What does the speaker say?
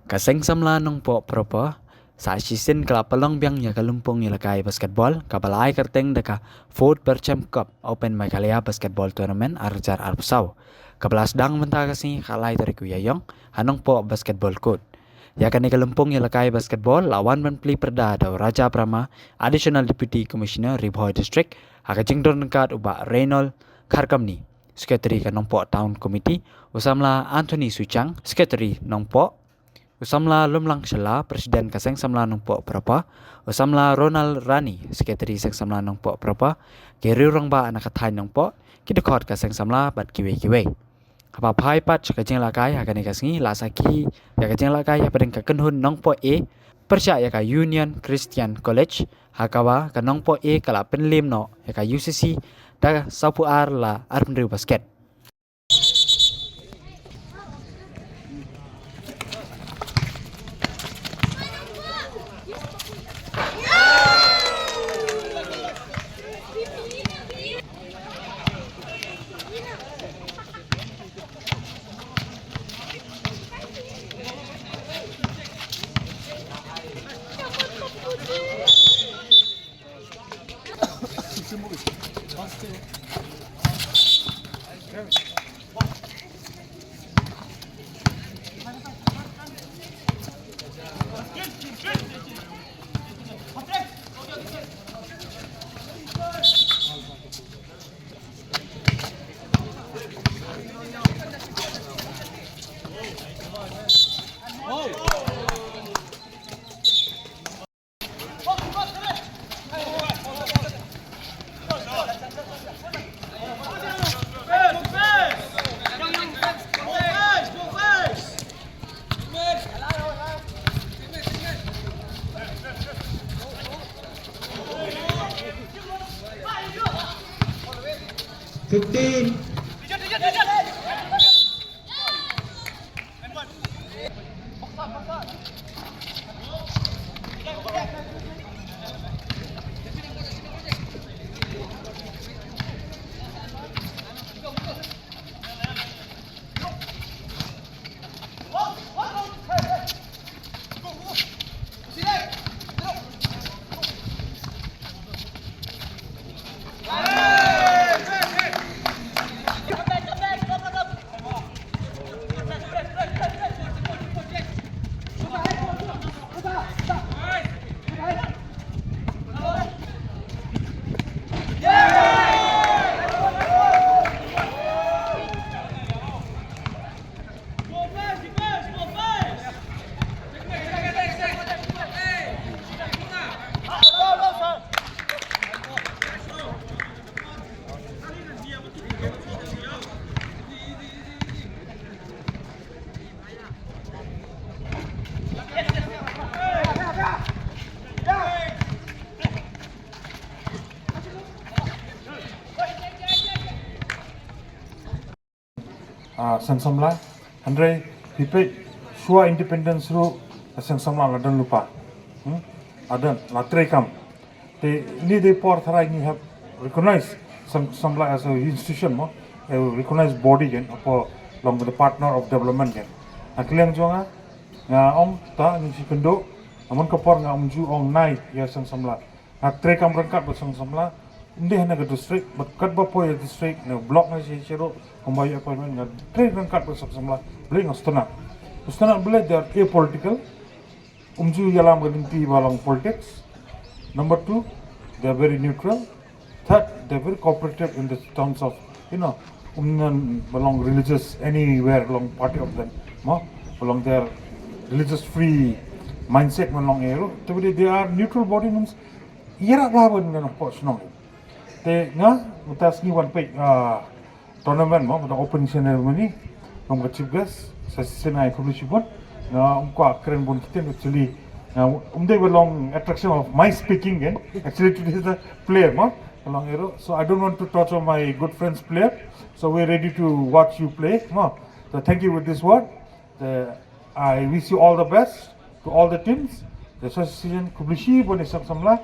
Kaseng Samla Nongpoh proper sa season kala pelong biang ya Lympung Ialehkai basketball kabalai kerteng deka Fourth Berchem Cup Open Meghalaya basketball tournament arjar arpsau. Kabala Sdang mentagasi kalai dari kuyayong Nongpoh basketball court. Ya kan Lympung Ialehkai basketball lawan menpeli perda da Raja Brahma Additional Deputy Commissioner Ribhoi District hakajing dornkat ubak Reynold Kharkamni Secretary ka Nongpoh Town Committee usamla Anthony Suchang Secretary Nongpoh Samla Khubor Presiden Kaseng Samla Nongpoh Prapa, Samla Ronald Rani, Sekretari Seng Samla Nongpoh Prapa, Kiri Rong Ba anak katai Nongpoh, kita kod Kaseng Samla bat kiwe. Apa pai pat kajeng lakai akan ikasngi lasaki ya kajeng lakai ya pedeng kakenhun Nongpoh A, percaya ka Union Christian College, hakawa ka Nongpoh A kala penlim no ya ka UCC da sapu ar la arpenriu basket. Sang Samla, Andre, Peit, Shua Independence Ru, Sang Samla Ladan Lupa. Adan, Latrekam. They pour Tharai have recognized Sang Samla as an institution, a recognized body again, along with the partner of development again. Akiliang Jonga, Ta, Nishikendo, Amon Kapor, Amju, Ong Nai, Yes, Sang Samla. Latrekam Rankat, but Sang Samla. Hindi hanya ke district, but kat bapo ya district, ne block na si Shiro, kumbayi appointment na trade ng kat besok semula, beli ngostana beli they are apolitical, yalam gadinti balang politics. Number 2, they are very neutral. Third, they are very cooperative in the terms of, belong religious anywhere along party of them, belong their religious free mindset belong ero. Tapi they are neutral body means, ira bahawan na Nongpoh. Nga, utas ni one Peit tournament mo, the opening ceremony, ng chief guest sa sinay Khuborjylla, na keren bon kita actually, they belong attraction of my speaking again. Actually today is the player mo, along ero. So I don't want to touch on my good friend's player. So we're ready to watch you play mo. So thank you with this word. I wish you all the best to all the teams. The association Khuborjylla Samla.